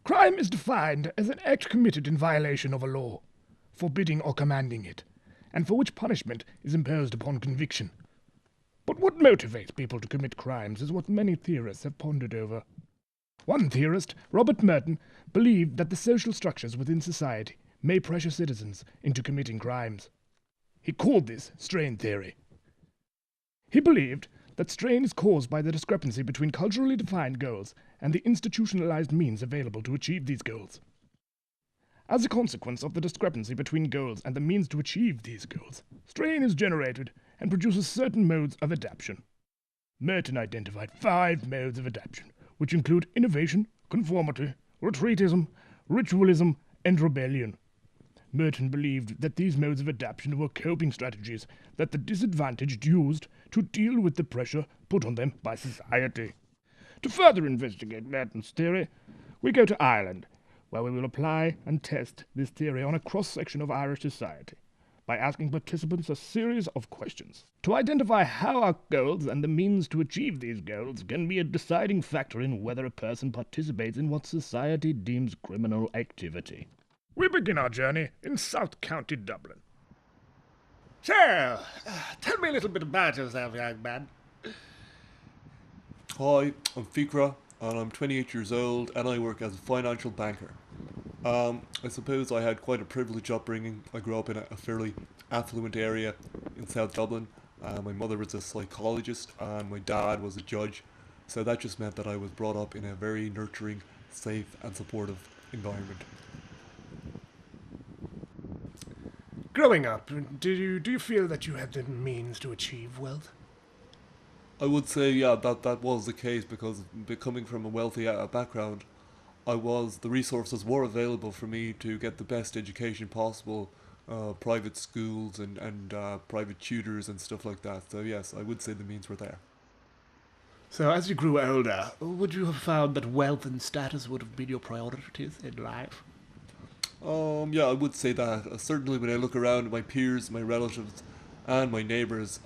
Crime is defined as an act committed in violation of a law, forbidding or commanding it, and for which punishment is imposed upon conviction. But what motivates people to commit crimes is what many theorists have pondered over. One theorist, Robert Merton, believed that the social structures within society may pressure citizens into committing crimes. He called this strain theory. He believed that strain is caused by the discrepancy between culturally defined goals and the institutionalized means available to achieve these goals. As a consequence of the discrepancy between goals and the means to achieve these goals, strain is generated and produces certain modes of adaptation. Merton identified 5 modes of adaptation, which include innovation, conformity, retreatism, ritualism, and rebellion. Merton believed that these modes of adaptation were coping strategies that the disadvantaged used to deal with the pressure put on them by society. To further investigate Merton's theory, we go to Ireland, where we will apply and test this theory on a cross-section of Irish society by asking participants a series of questions to identify how our goals and the means to achieve these goals can be a deciding factor in whether a person participates in what society deems criminal activity. We begin our journey in South County, Dublin. So, tell me a little bit about yourself, young man. Hi, I'm Fikra, and I'm 28 years old, and I work as a financial banker. I suppose I had quite a privileged upbringing. I grew up in a fairly affluent area in South Dublin. My mother was a psychologist, and my dad was a judge. So that just meant that I was brought up in a very nurturing, safe, and supportive environment. Growing up, do you feel that you had the means to achieve wealth? I would say, yeah, that was the case because coming from a wealthy background, the resources were available for me to get the best education possible, private schools and private tutors and stuff like that. So yes, I would say the means were there. So, as you grew older, would you have found that wealth and status would have been your priorities in life? Yeah, I would say that. Certainly, when I look around at my peers, my relatives, and my neighbours,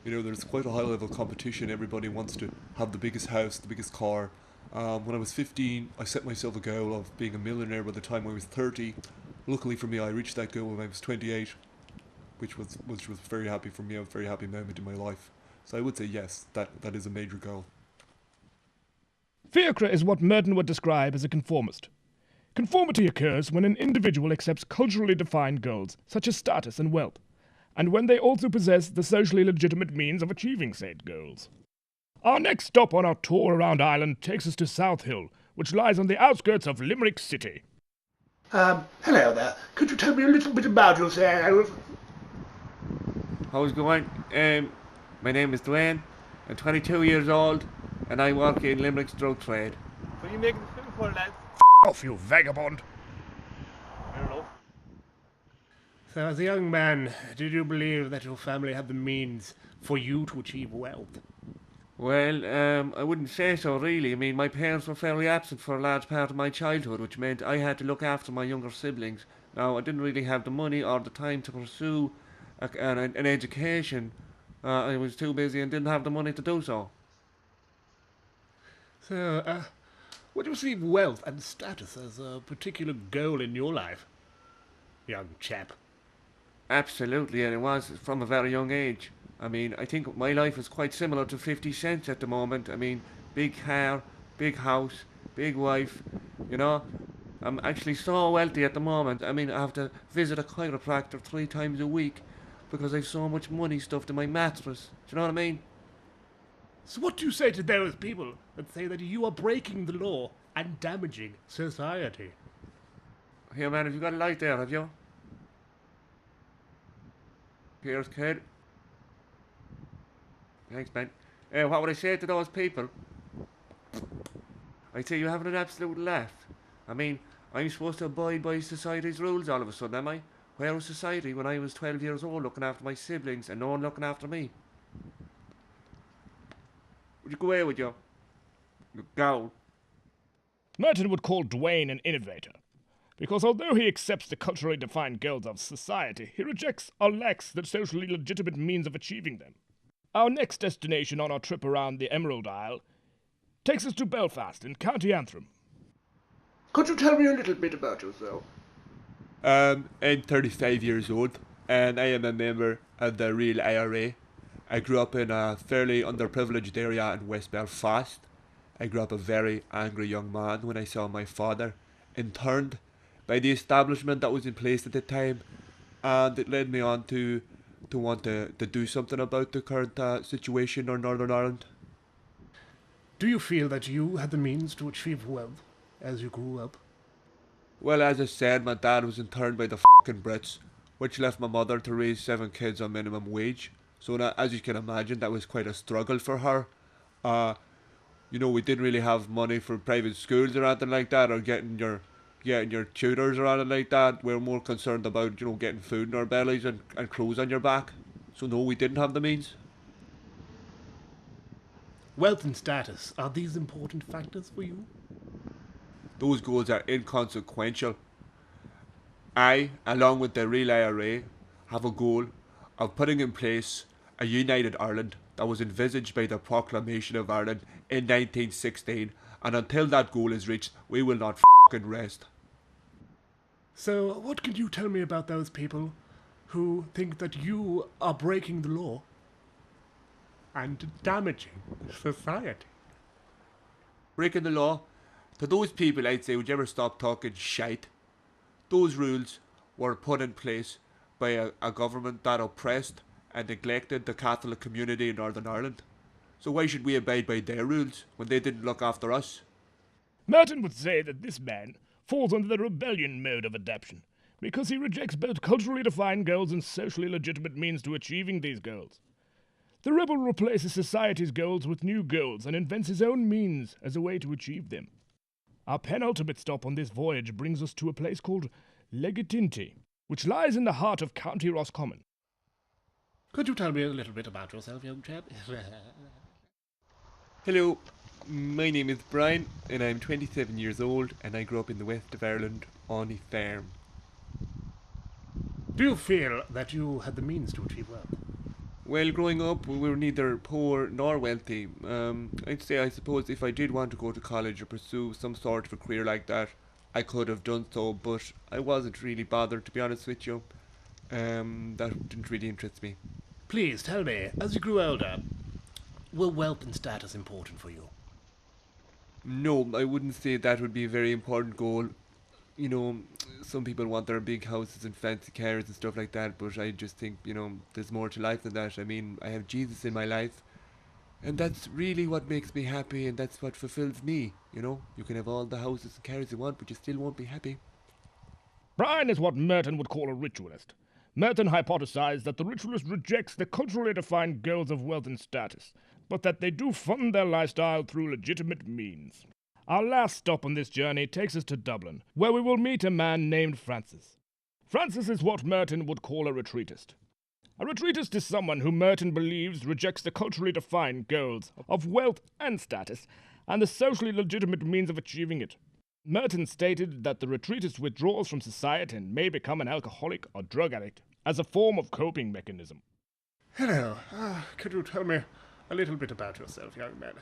there's quite a high level of competition. Everybody wants to have the biggest house, the biggest car. When I was 15, I set myself a goal of being a millionaire by the time I was 30. Luckily for me, I reached that goal when I was 28, which was very happy for me. A very happy moment in my life. So I would say yes, that is a major goal. Fiacre is what Merton would describe as a conformist. Conformity occurs when an individual accepts culturally defined goals, such as status and wealth, and when they also possess the socially legitimate means of achieving said goals. Our next stop on our tour around Ireland takes us to South Hill, which lies on the outskirts of Limerick City. Hello there. Could you tell me a little bit about yourself? How's it going? My name is Dwayne. I'm 22 years old, and I work in Limerick's drug trade. What are you making the film for, lads? Off, you vagabond! I don't know. So, as a young man, did you believe that your family had the means for you to achieve wealth? Well, I wouldn't say so really. I mean, my parents were fairly absent for a large part of my childhood, which meant I had to look after my younger siblings. Now, I didn't really have the money or the time to pursue an education. I was too busy and didn't have the money to do so. So, would you see wealth and status as a particular goal in your life, young chap? Absolutely, and it was from a very young age. I mean, I think my life is quite similar to 50 Cent's at the moment. I mean, big car, big house, big wife, you know. I'm actually so wealthy at the moment. I mean, I have to visit a chiropractor 3 times a week because I've so much money stuffed in my mattress. Do you know what I mean? So what do you say to those people that say that you are breaking the law and damaging society? Here, man, have you got a light there, have you? Here's kid. Thanks, man. What would I say to those people? I'd say you're having an absolute laugh. I mean, I'm supposed to abide by society's rules all of a sudden, am I? Where was society when I was 12 years old looking after my siblings and no one looking after me? Would you go away with you? You gowl. Merton would call Dwayne an innovator, because although he accepts the culturally defined goals of society, he rejects or lacks the socially legitimate means of achieving them. Our next destination on our trip around the Emerald Isle takes us to Belfast in County Antrim. Could you tell me a little bit about yourself? I'm 35 years old, and I am a member of the Real IRA. I grew up in a fairly underprivileged area in West Belfast. I grew up a very angry young man when I saw my father interned by the establishment that was in place at the time, and it led me on to want to do something about the current situation in Northern Ireland. Do you feel that you had the means to achieve wealth as you grew up? Well, as I said, my dad was interned by the fucking Brits, which left my mother to raise 7 kids on minimum wage. So, that, as you can imagine, that was quite a struggle for her. Uh, we didn't really have money for private schools or anything like that, or getting your tutors or anything like that. We were more concerned about getting food in our bellies and clothes on your back. So no, we didn't have the means. Wealth and status, are these important factors for you? Those goals are inconsequential. I, along with the Real IRA, have a goal of putting in place a united Ireland that was envisaged by the Proclamation of Ireland in 1916, and until that goal is reached, we will not fucking rest. So, what can you tell me about those people who think that you are breaking the law and damaging society? Breaking the law, to those people I'd say, would you ever stop talking shite? Those rules were put in place by a government that oppressed and neglected the Catholic community in Northern Ireland. So why should we abide by their rules when they didn't look after us? Merton would say that this man falls under the rebellion mode of adaptation, because he rejects both culturally defined goals and socially legitimate means to achieving these goals. The rebel replaces society's goals with new goals and invents his own means as a way to achieve them. Our penultimate stop on this voyage brings us to a place called Legitinti, which lies in the heart of County Roscommon. Could you tell me a little bit about yourself, young chap? Hello, my name is Brian and I'm 27 years old and I grew up in the west of Ireland on a farm. Do you feel that you had the means to achieve wealth? Well, growing up, we were neither poor nor wealthy. I'd say, I suppose, if I did want to go to college or pursue some sort of a career like that, I could have done so, but I wasn't really bothered, to be honest with you. That didn't really interest me. Please tell me, as you grew older, were wealth and status important for you? No, I wouldn't say that would be a very important goal. Some people want their big houses and fancy cars and stuff like that, but I just think, there's more to life than that. I mean, I have Jesus in my life, and that's really what makes me happy, and that's what fulfills me. You can have all the houses and cars you want, but you still won't be happy. Brian is what Merton would call a ritualist. Merton hypothesized that the ritualist rejects the culturally defined goals of wealth and status, but that they do fund their lifestyle through legitimate means. Our last stop on this journey takes us to Dublin, where we will meet a man named Francis. Francis is what Merton would call a retreatist. A retreatist is someone who Merton believes rejects the culturally defined goals of wealth and status and the socially legitimate means of achieving it. Merton stated that the retreatist withdraws from society and may become an alcoholic or drug addict as a form of coping mechanism. Hello. Could you tell me a little bit about yourself, young man?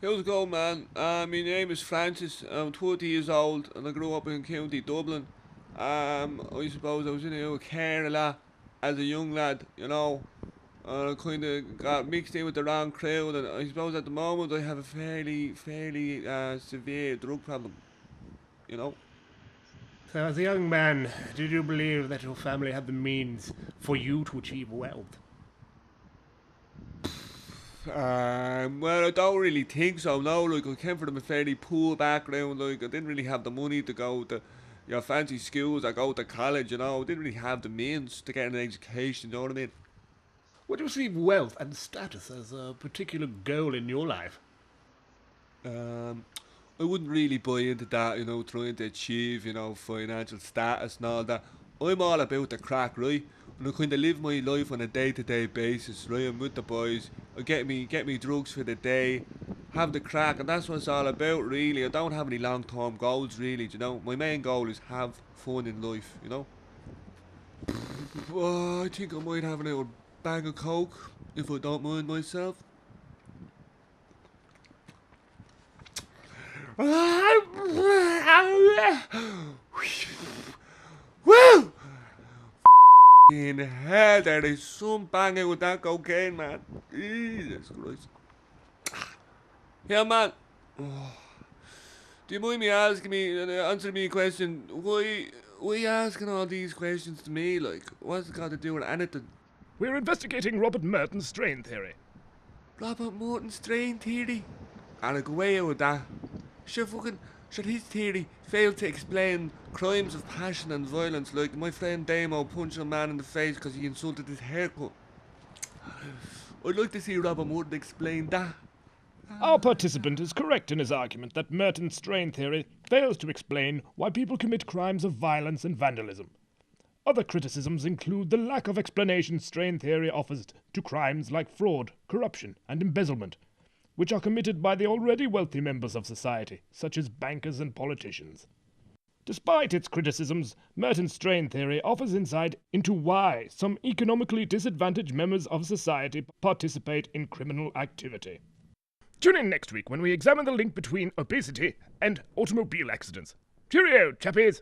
How's it going, man? My name is Francis. I'm 20 years old and I grew up in County Dublin. I suppose I was in a car a lot as a young lad, and I kind of got mixed in with the wrong crowd, and I suppose at the moment I have a fairly severe drug problem, So, as a young man, did you believe that your family had the means for you to achieve wealth? Well, I don't really think so, no. Like, I came from a fairly poor background. Like, I didn't really have the money to go to fancy schools or go to college, I didn't really have the means to get an education, you know what I mean? Would you see wealth and status as a particular goal in your life? I wouldn't really buy into that, trying to achieve, financial status and all that. I'm all about the crack, right? And I kind of live my life on a day-to-day basis, right? I'm with the boys. I get me drugs for the day, have the crack, and that's what it's all about, really. I don't have any long-term goals, really. My main goal is have fun in life, I think I might have an old bag of coke, if I don't mind myself. Woo! In hell, there is some banging with that cocaine, man. Jesus Christ. Yeah, man. Do you mind me asking me, answering me a question? Why are you asking all these questions to me? Like, what's it got to do with anything? We're investigating Robert Merton's strain theory. Robert Morton's strain theory? I'll go away with that. Should his theory fail to explain crimes of passion and violence, like my friend Damo punching a man in the face because he insulted his haircut? I'd like to see Robert Morton explain that. Our participant is correct in his argument that Merton's strain theory fails to explain why people commit crimes of violence and vandalism. Other criticisms include the lack of explanation strain theory offers to crimes like fraud, corruption, and embezzlement, which are committed by the already wealthy members of society, such as bankers and politicians. Despite its criticisms, Merton's strain theory offers insight into why some economically disadvantaged members of society participate in criminal activity. Tune in next week when we examine the link between obesity and automobile accidents. Cheerio, chappies!